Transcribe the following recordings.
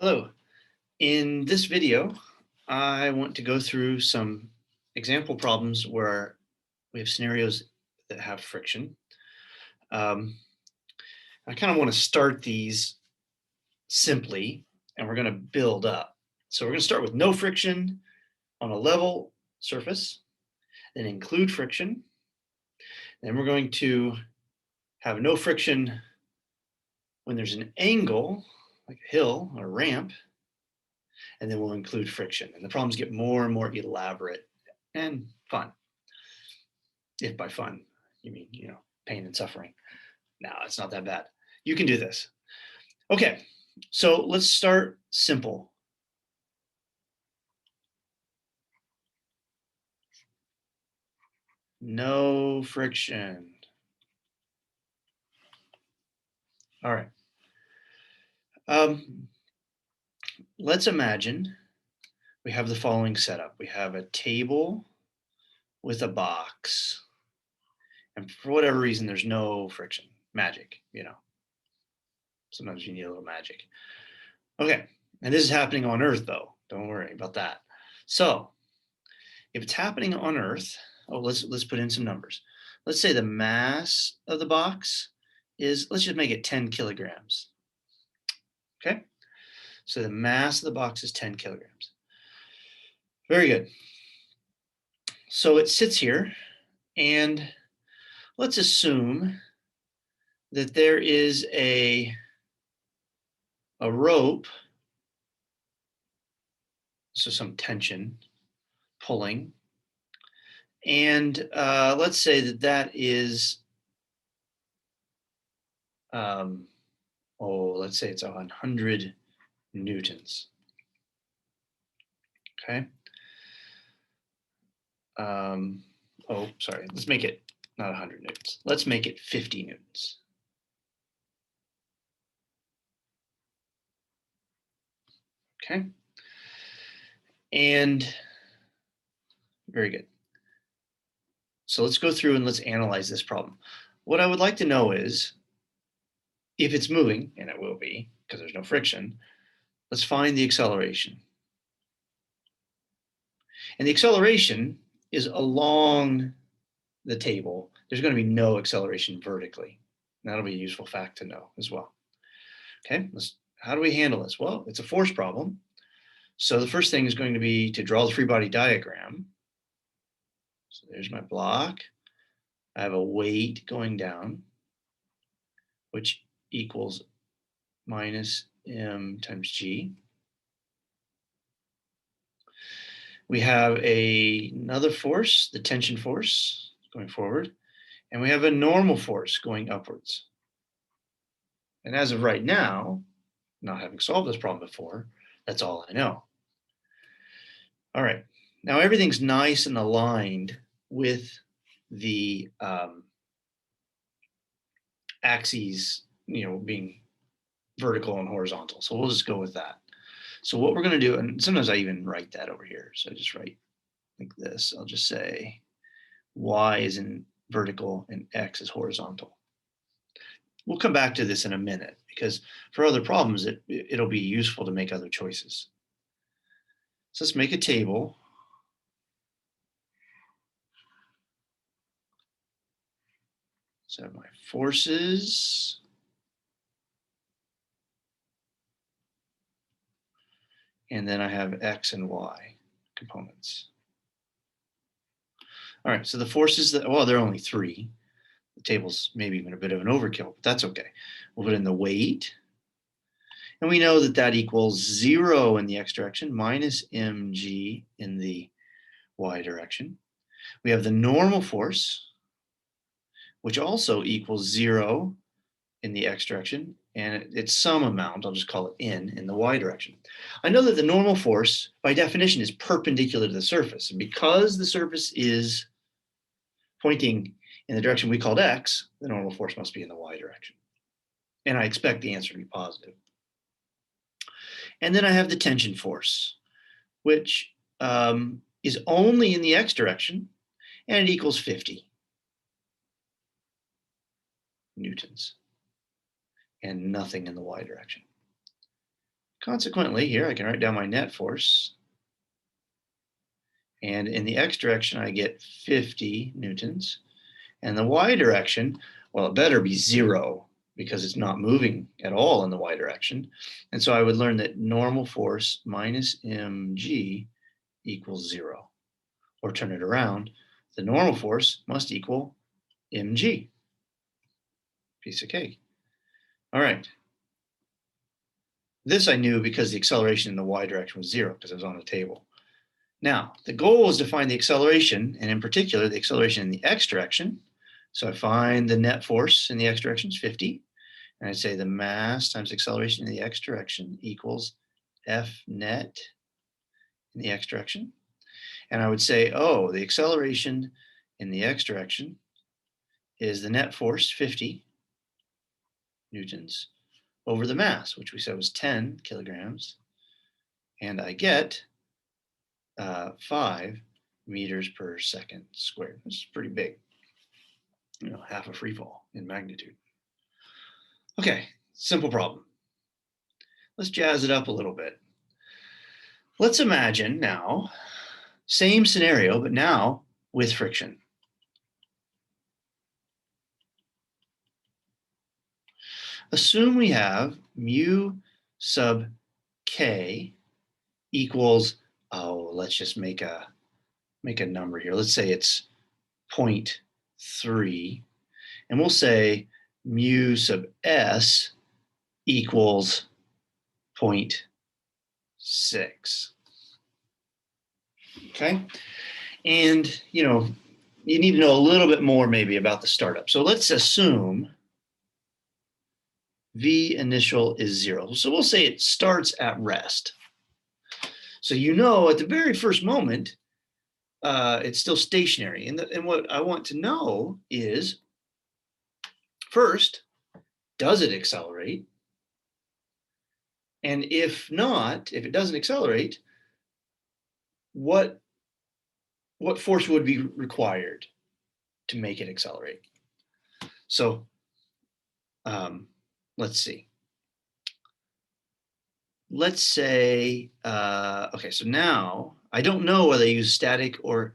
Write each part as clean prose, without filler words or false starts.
Hello. In this video, I want to go through some example problems where we have scenarios that have friction. Um, I kind of want to start these simply, and we're going to build up. So we're going to start with no friction on a level surface, then include friction. Then we're going to have no friction when there's an angle, like a hill or a ramp, and then we'll include friction. And the problems get more and more elaborate and fun. If by fun, you mean, pain and suffering. No, it's not that bad. You can do this. Okay, so let's start simple. No friction. All right. Um, let's imagine we have the following setup. We have a table with a box, and for whatever reason, there's no friction. Magic. Sometimes you need a little magic. Okay, and this is happening on Earth, though. Don't worry about that. So, if it's happening on Earth, let's put in some numbers. Let's say the mass of the box is, let's just make it 10 kilograms. Okay, so the mass of the box is 10 kilograms. Very good. So it sits here, and let's assume that there is a rope, so some tension pulling, and let's say that is, let's say it's 100 newtons. Okay. Sorry, let's make it not 100 newtons. Let's make it 50 newtons. Okay. And very good. So let's go through and let's analyze this problem. What I would like to know is, if it's moving, and it will be because there's no friction, let's find the acceleration. And the acceleration is along the table. There's going to be no acceleration vertically. That'll be a useful fact to know as well. Okay, how do we handle this? Well, it's a force problem. So the first thing is going to be to draw the free body diagram. So there's my block. I have a weight going down, which equals minus m times g. We have another force, the tension force, going forward, and we have a normal force going upwards. And as of right now, not having solved this problem before, that's all I know. All right, now everything's nice and aligned with the axes, being vertical and horizontal. So we'll just go with that. So what we're going to do, and sometimes I even write that over here. So I just write like this. I'll just say y is in vertical and x is horizontal. We'll come back to this in a minute because for other problems, it'll be useful to make other choices. So let's make a table. So I have my forces. And then I have x and y components. All right, so the forces, well, there are only three. The table's maybe even a bit of an overkill, but that's okay. We'll put in the weight. And we know that that equals 0 in the x direction minus mg in the y direction. We have the normal force, which also equals 0 in the x direction, and it's some amount, I'll just call it n, in the y direction. I know that the normal force, by definition, is perpendicular to the surface. And because the surface is pointing in the direction we called x, the normal force must be in the y direction. And I expect the answer to be positive. And then I have the tension force, which is only in the x direction, and it equals 50 newtons, and nothing in the y direction. Consequently, here I can write down my net force. And in the x direction, I get 50 newtons. And the y direction, well, it better be 0 because it's not moving at all in the y direction. And so I would learn that normal force minus mg equals 0. Or turn it around, the normal force must equal mg. Piece of cake. All right. This I knew because the acceleration in the y direction was 0 because it was on the table. Now, the goal was to find the acceleration, and in particular, the acceleration in the x direction. So I find the net force in the x direction is 50. And I'd say the mass times acceleration in the x direction equals F net in the x direction. And I would say, oh, the acceleration in the x direction is the net force, 50 newtons, over the mass, which we said was 10 kilograms. And I get 5 meters per second squared. This is pretty big, half a free fall in magnitude. Okay, simple problem. Let's jazz it up a little bit. Let's imagine now, same scenario, but now with friction. Assume we have mu sub k equals, let's just make a number here. Let's say it's 0.3, and we'll say mu sub s equals 0.6. Okay, and you need to know a little bit more maybe about the startup. So let's assume V initial is 0. So we'll say it starts at rest. So at the very first moment, it's still stationary. And what I want to know is, first, does it accelerate? And if not, if it doesn't accelerate, what force would be required to make it accelerate? So let's see. Let's say, okay, so now I don't know whether I use static or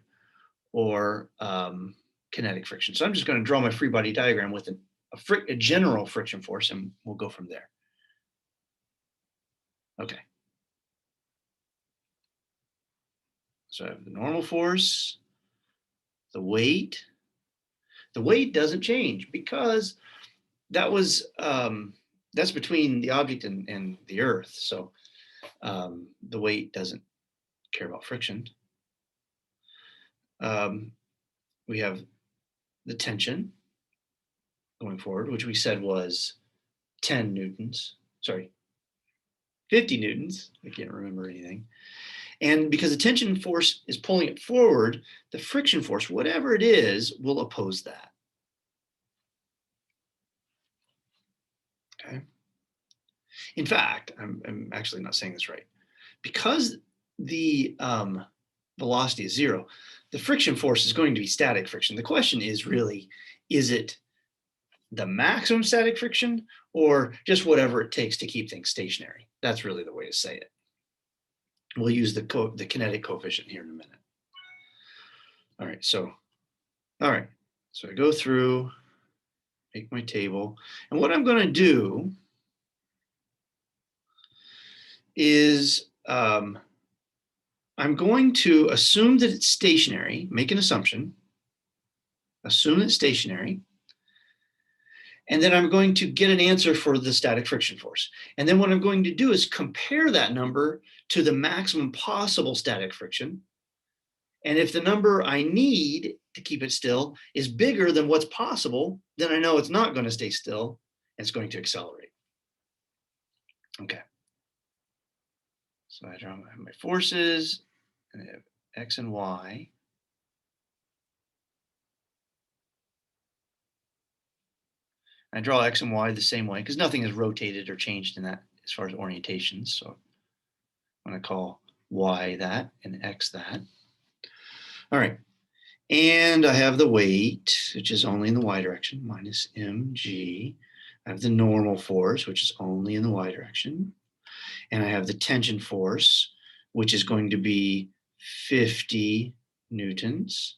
kinetic friction. So I'm just going to draw my free body diagram with a general friction force, and we'll go from there. Okay. So I have the normal force, the weight. The weight doesn't change because that's between the object and the earth. So the weight doesn't care about friction. We have the tension going forward, which we said was 10 newtons. Sorry, 50 newtons. I can't remember anything. And because the tension force is pulling it forward, the friction force, whatever it is, will oppose that. Okay. In fact, I'm actually not saying this right. Because the velocity is 0, the friction force is going to be static friction. The question is really, is it the maximum static friction or just whatever it takes to keep things stationary? That's really the way to say it. We'll use the kinetic coefficient here in a minute. All right, so I go through, make my table, and what I'm going to do is I'm going to assume that it's stationary, make an assumption, assume it's stationary, and then I'm going to get an answer for the static friction force. And then what I'm going to do is compare that number to the maximum possible static friction. And if the number I need to keep it still is bigger than what's possible, then I know it's not going to stay still, and it's going to accelerate. Okay. So I draw my forces, and I have X and Y. I draw X and Y the same way because nothing has rotated or changed in that as far as orientations. So I'm going to call Y that and X that. All right. And I have the weight, which is only in the Y direction, minus mg. I have the normal force, which is only in the Y direction. and I have the tension force, which is going to be 50 newtons,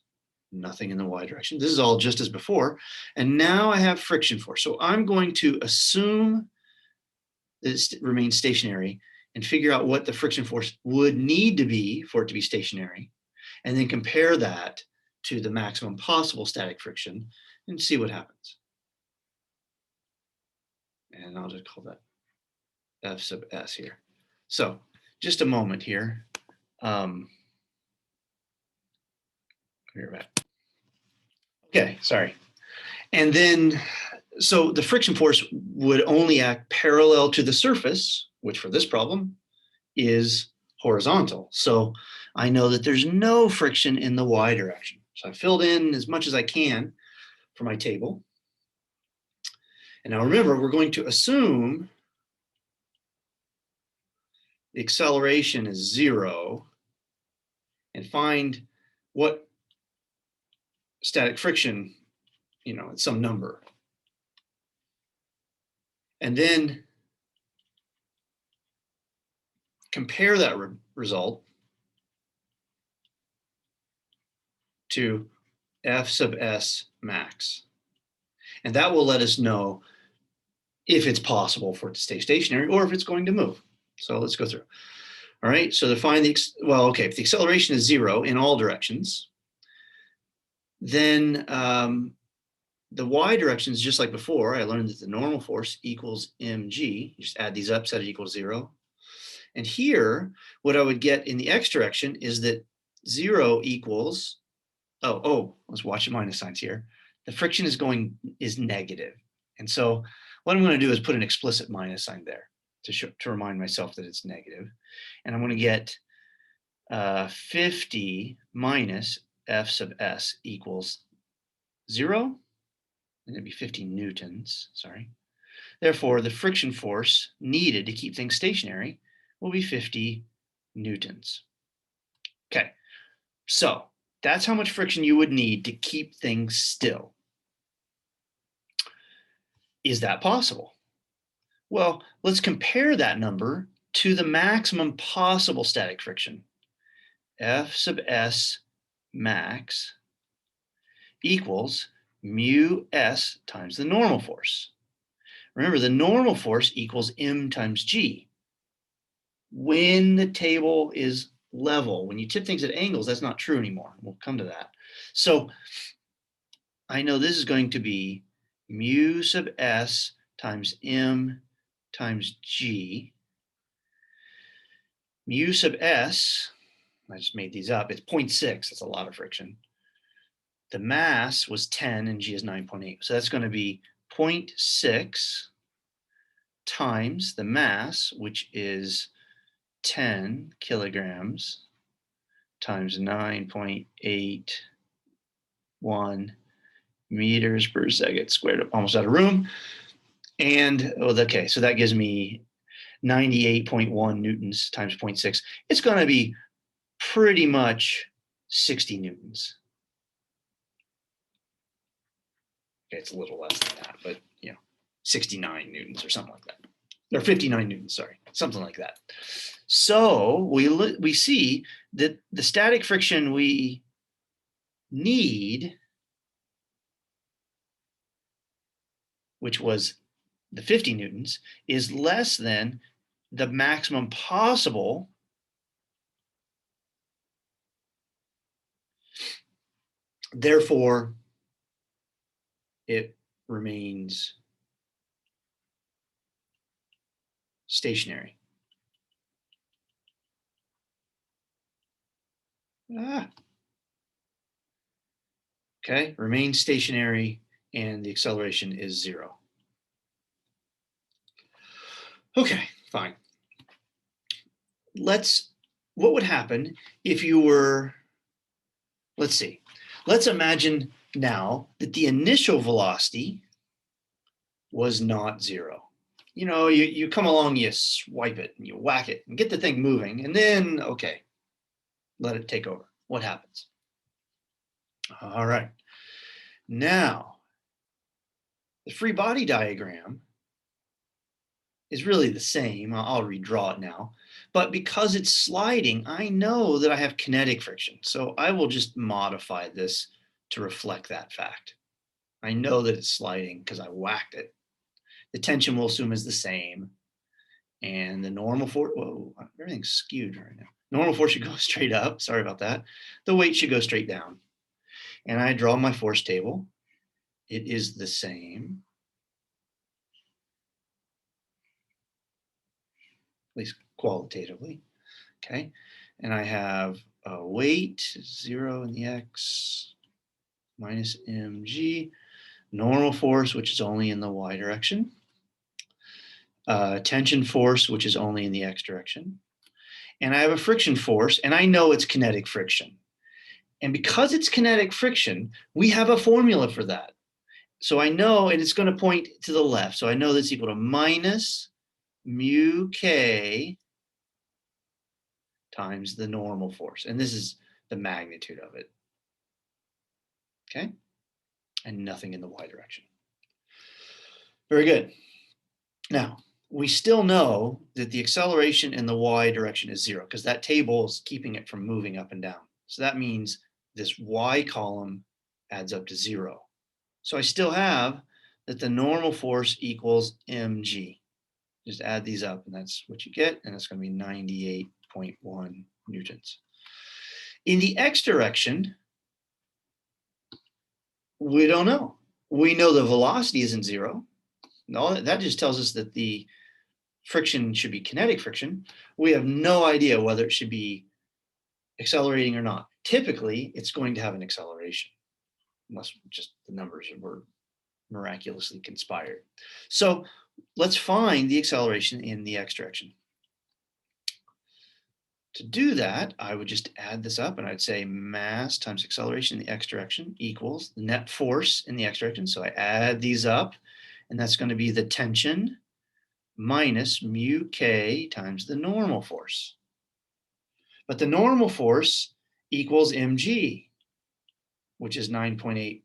nothing in the y direction. This is all just as before. And now I have friction force. So I'm going to assume that it remains stationary and figure out what the friction force would need to be for it to be stationary, and then compare that to the maximum possible static friction and see what happens. And I'll just call that F sub S here. So just a moment here. Okay, sorry. And then, so the friction force would only act parallel to the surface, which for this problem is horizontal. So I know that there's no friction in the y direction. So I filled in as much as I can for my table. And now remember, we're going to assume the acceleration is 0 and find what static friction, at some number. And then compare that result to F sub S max. And that will let us know if it's possible for it to stay stationary or if it's going to move. So let's go through. All right, so to find if the acceleration is 0 in all directions, then the y direction is just like before. I learned that the normal force equals mg. You just add these up, set it equals 0. And here, what I would get in the x direction is that 0 equals, let's watch the minus signs here. The friction is negative. And so what I'm going to do is put an explicit minus sign there to remind myself that it's negative. And I'm going to get 50 minus F sub S equals 0. And it'd be 50 newtons, sorry. Therefore, the friction force needed to keep things stationary will be 50 newtons. Okay, so that's how much friction you would need to keep things still. Is that possible? Well, let's compare that number to the maximum possible static friction. F sub S max equals mu S times the normal force. Remember, the normal force equals m times g. When the table is level, when you tip things at angles, that's not true anymore. We'll come to that. So I know this is going to be mu sub S times m times g. Mu sub S, I just made these up, it's 0.6. That's a lot of friction. The mass was 10 and g is 9.8. So that's going to be 0.6 times the mass, which is 10 kilograms, times 9.81 meters per second squared up, almost out of room. And, okay, so that gives me 98.1 newtons times 0.6. It's going to be pretty much 60 newtons. Okay, it's a little less than that, but 69 newtons or something like that. Or 59 newtons, sorry, something like that. So we see that the static friction we need, which was the 50 newtons, is less than the maximum possible therefore it remains stationary. Okay, remains stationary and the acceleration is 0. Okay, fine. What would happen if you were, let's see, let's imagine now that the initial velocity was not 0. You come along, you swipe it and you whack it and get the thing moving, and then, okay, let it take over. What happens? All right. Now, the free body diagram is really the same. I'll redraw it now. But because it's sliding, I know that I have kinetic friction. So I will just modify this to reflect that fact. I know that it's sliding because I whacked it. The tension we'll assume is the same. And the normal force, whoa, everything's skewed right now. Normal force should go straight up. Sorry about that. The weight should go straight down. And I draw my force table. It is the same, at least qualitatively. Okay. And I have a weight, 0 in the x, minus mg, normal force, which is only in the y direction, tension force, which is only in the x direction. And I have a friction force, and I know it's kinetic friction. And because it's kinetic friction, we have a formula for that. So I know, and it's going to point to the left. So I know that's equal to minus mu k times the normal force. And this is the magnitude of it. Okay? And nothing in the y direction. Very good. Now, we still know that the acceleration in the y direction is 0 because that table is keeping it from moving up and down. So that means this y column adds up to 0. So I still have that the normal force equals mg. Just add these up, and that's what you get, and it's going to be 98.1 newtons. In the x direction, we don't know. We know the velocity isn't 0. No, that just tells us that the friction should be kinetic friction. We have no idea whether it should be accelerating or not. Typically, it's going to have an acceleration, unless just the numbers were miraculously conspired. So let's find the acceleration in the x direction. To do that, I would just add this up, and I'd say mass times acceleration in the x direction equals the net force in the x direction. So I add these up, and that's going to be the tension minus mu k times the normal force. But the normal force equals mg, which is 9.8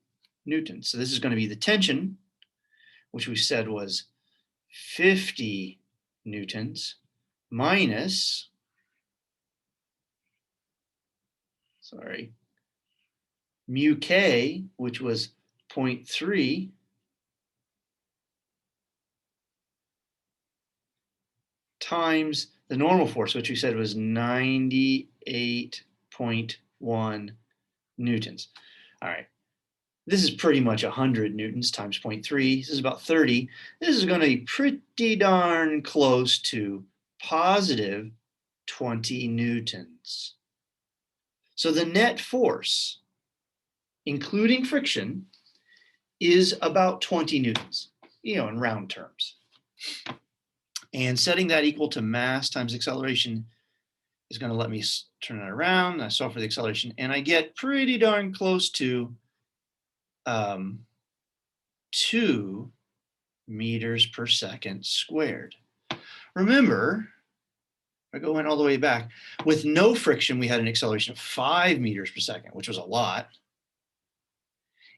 newtons. So this is going to be the tension, which we said was 50 newtons, minus, mu k, which was 0.3, times the normal force, which we said was 98.1 newtons. All right. This is pretty much 100 newtons times 0.3. This is about 30. This is going to be pretty darn close to positive 20 newtons. So the net force, including friction, is about 20 newtons, in round terms. And setting that equal to mass times acceleration is going to let me turn it around. I solve for the acceleration, and I get pretty darn close to 2 meters per second squared. Remember, if I went all the way back, with no friction, we had an acceleration of 5 meters per second, which was a lot.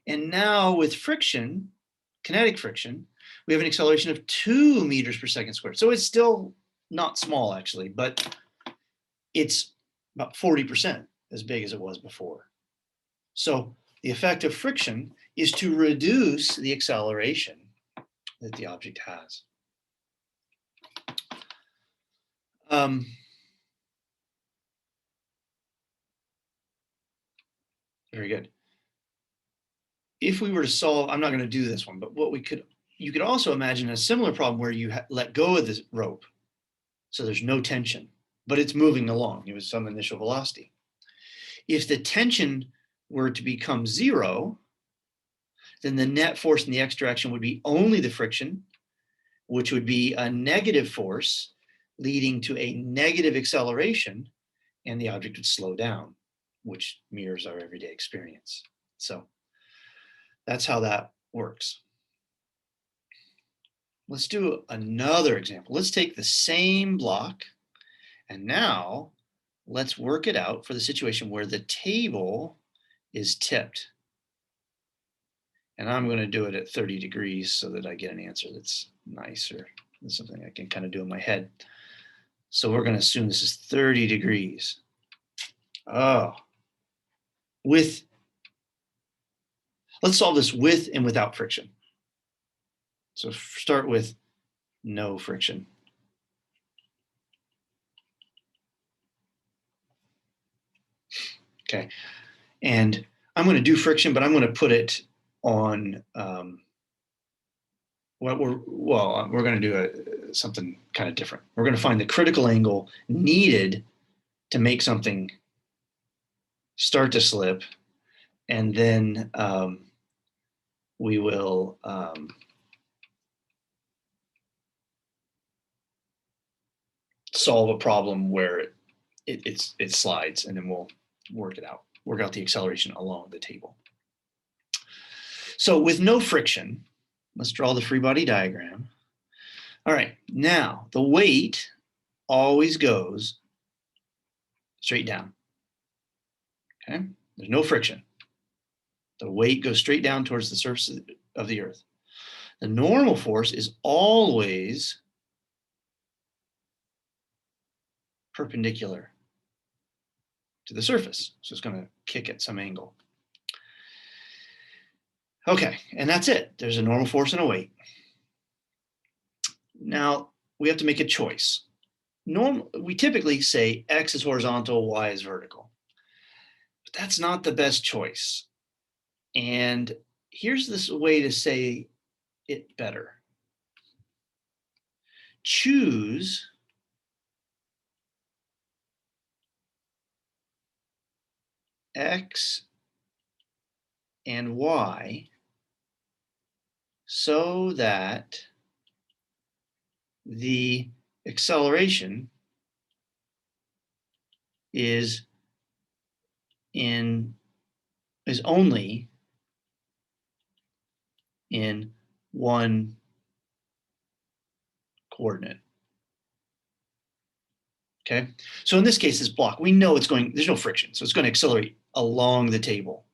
And now with friction, kinetic friction, we have an acceleration of 2 meters per second squared. So it's still not small, actually, but it's about 40% as big as it was before. So the effect of friction is to reduce the acceleration that the object has. Very good. If we were to solve, I'm not going to do this one, but you could also imagine a similar problem where you let go of the rope, so there's no tension, but it's moving along. It was some initial velocity. If the tension were to become 0, then the net force in the x direction would be only the friction, which would be a negative force leading to a negative acceleration, and the object would slow down, which mirrors our everyday experience. So that's how that works. Let's do another example. Let's take the same block, and now let's work it out for the situation where the table is tipped. And I'm going to do it at 30 degrees so that I get an answer that's nicer, That's something I can kind of do in my head. So we're going to assume this is 30 degrees. Oh, let's solve this with and without friction. So start with no friction. Okay, and I'm going to do friction, but I'm going to put it on we're going to do something kind of different. We're going to find the critical angle needed to make something start to slip, and then we will solve a problem where it slides, and then we'll work out the acceleration along the table. So with no friction, let's draw the free body diagram. All right, now the weight always goes straight down. Okay, there's no friction. The weight goes straight down towards the surface of the earth. The normal force is always perpendicular to the surface. So it's going to kick at some angle. Okay, and that's it. There's a normal force and a weight. Now we have to make a choice. We typically say X is horizontal, Y is vertical. But that's not the best choice. And here's this way to say it better. Choose X and Y so that the acceleration is only in one coordinate. Okay, so in this case, this block, we know there's no friction, so it's going to accelerate along the table.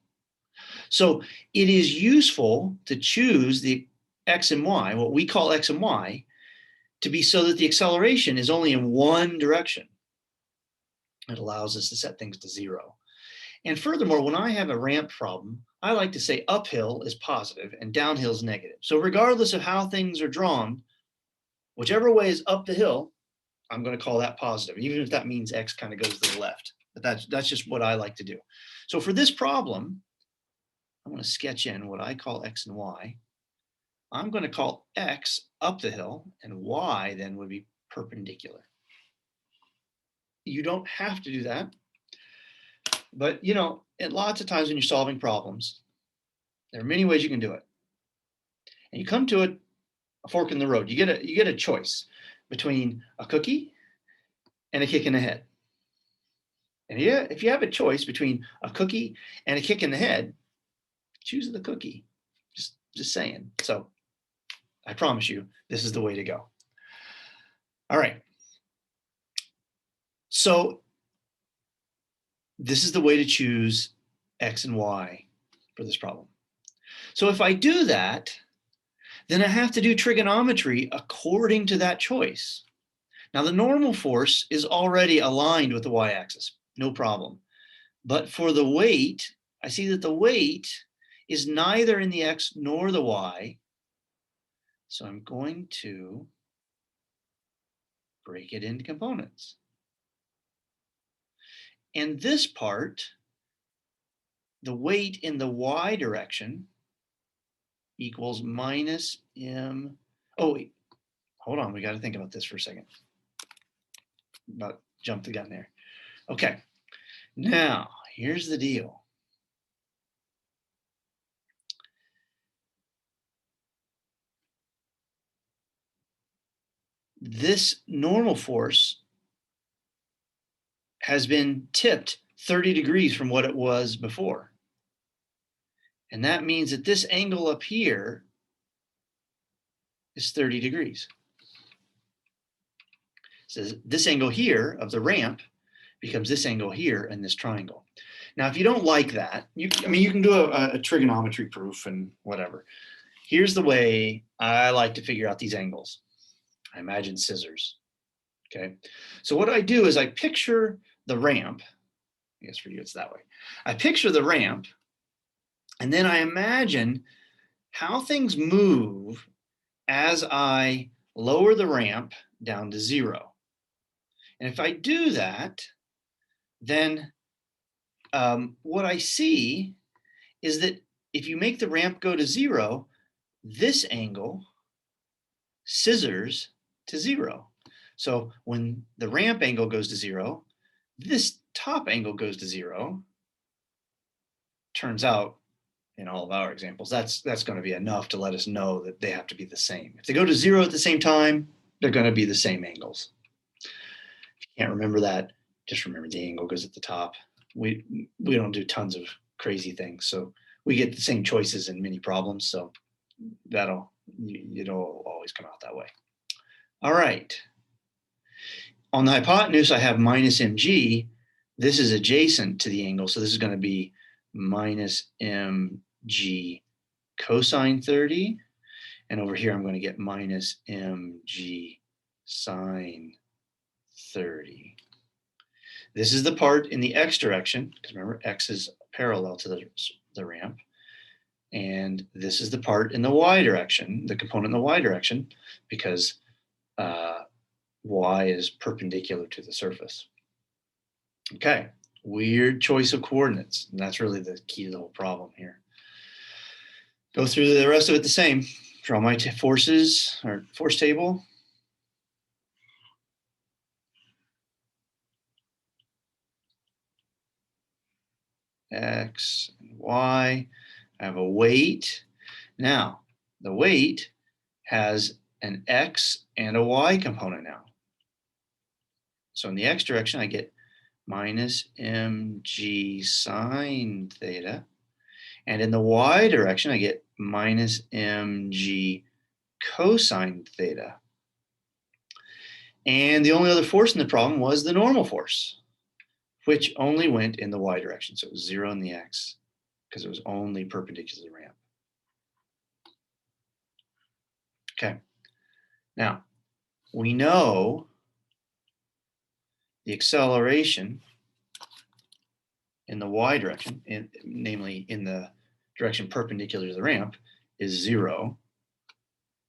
So it is useful to choose the X and Y, what we call X and Y, to be so that the acceleration is only in one direction. It allows us to set things to 0. And furthermore, when I have a ramp problem, I like to say uphill is positive and downhill is negative. So regardless of how things are drawn, whichever way is up the hill, I'm going to call that positive, even if that means X kind of goes to the left. But that's just what I like to do. So for this problem, I'm going to sketch in what I call X and Y. I'm going to call X up the hill, and Y then would be perpendicular. You don't have to do that. But, lots of times when you're solving problems, there are many ways you can do it. And you come to a fork in the road. You get a choice between a cookie and a kick in the head. And if you have a choice between a cookie and a kick in the head, choose the cookie. Just saying. So I promise you, this is the way to go. All right. So this is the way to choose X and Y for this problem. So if I do that, then I have to do trigonometry according to that choice. Now the normal force is already aligned with the y-axis, no problem. But for the weight, I see that the weight is neither in the X nor the Y. So I'm going to break it into components. And this part, the weight in the Y direction equals minus M. Oh, wait, hold on. We got to think about this for a second. About jump the gun there. Okay, now here's the deal. This normal force has been tipped 30 degrees from what it was before. And that means that this angle up here is 30 degrees. So this angle here of the ramp becomes this angle here in this triangle. Now, if you don't like that, you can do a trigonometry proof and whatever. Here's the way I like to figure out these angles. I imagine scissors. Okay. So what I do is I picture the ramp. I guess for you it's that way. I picture the ramp, and then I imagine how things move as I lower the ramp down to 0. And if I do that, then what I see is that if you make the ramp go to 0, this angle scissors to 0. So when the ramp angle goes to 0, this top angle goes to 0. Turns out, in all of our examples, that's going to be enough to let us know that they have to be the same. If they go to 0 at the same time, they're going to be the same angles. If you can't remember that, just remember the angle goes at the top. We don't do tons of crazy things, so we get the same choices in many problems, so it'll always come out that way. All right. On the hypotenuse, I have minus mg. This is adjacent to the angle, so this is going to be minus mg cosine 30. And over here, I'm going to get minus mg sine 30. This is the part in the x direction, because remember, x is parallel to the ramp. And this is the part in the y direction, the component in the y direction, because y is perpendicular to the surface. Okay, weird choice of coordinates. And that's really the key to the whole problem here. Go through the rest of it the same. Draw my forces, or force table. X and Y. I have a weight. Now, the weight has an X and a Y component now. So in the X direction, I get minus mg sine theta. And in the Y direction, I get minus mg cosine theta. And the only other force in the problem was the normal force, which only went in the Y direction. So it was 0 in the X, because it was only perpendicular to the ramp. Okay. Now, we know the acceleration in the y direction, namely in the direction perpendicular to the ramp, is 0,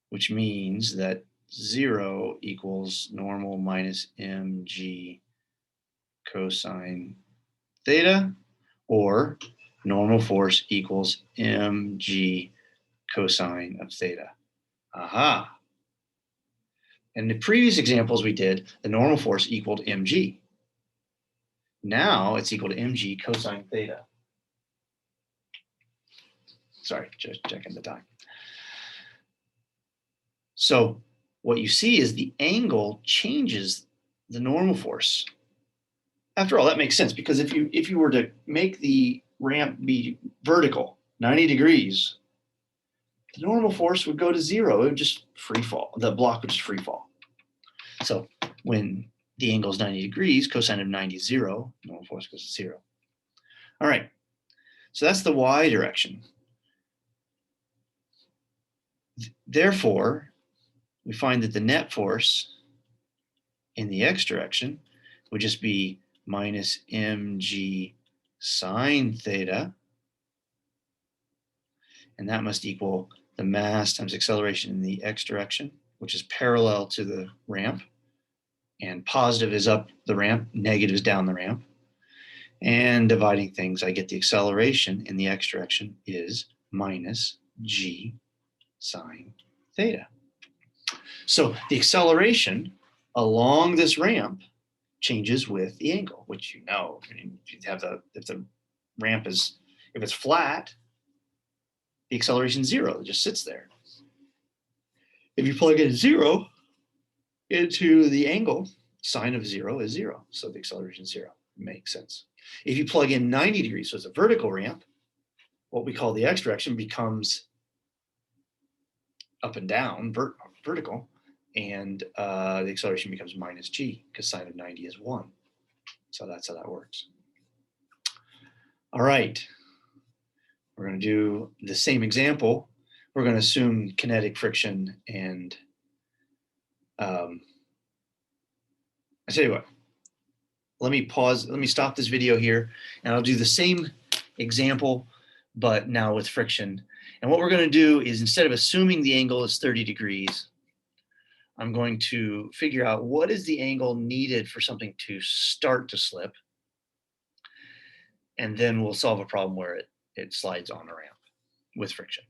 which means that 0 equals normal minus mg cosine theta, or normal force equals mg cosine of theta. Aha. In the previous examples we did, the normal force equaled mg. Now it's equal to mg cosine theta. Sorry, just checking the time. So what you see is the angle changes the normal force. After all, that makes sense, because if you were to make the ramp be vertical, 90 degrees, the normal force would go to 0. It would just free fall. The block would just free fall. So when the angle is 90 degrees, cosine of 90 is 0, normal force goes to 0. All right, so that's the y direction. Therefore, we find that the net force in the x direction would just be minus mg sine theta, and that must equal the mass times acceleration in the x direction, which is parallel to the ramp, and positive is up the ramp, negative is down the ramp. And dividing things, I get the acceleration in the x direction is minus g sine theta. So the acceleration along this ramp changes with the angle, which you know. I mean, if the ramp is, if it's flat, the acceleration is 0. It just sits there. If you plug in 0 into the angle, sine of 0 is 0. So the acceleration is 0. Makes sense. If you plug in 90 degrees, so it's a vertical ramp, what we call the x direction becomes up and down, vertical, and the acceleration becomes minus g, because sine of 90 is 1. So that's how that works. All right. We're going to do the same example. We're going to assume kinetic friction and I tell you what, let me pause, let me stop this video here, and I'll do the same example, but now with friction. And what we're going to do is, instead of assuming the angle is 30 degrees, I'm going to figure out what is the angle needed for something to start to slip, and then we'll solve a problem where it slides on a ramp with friction.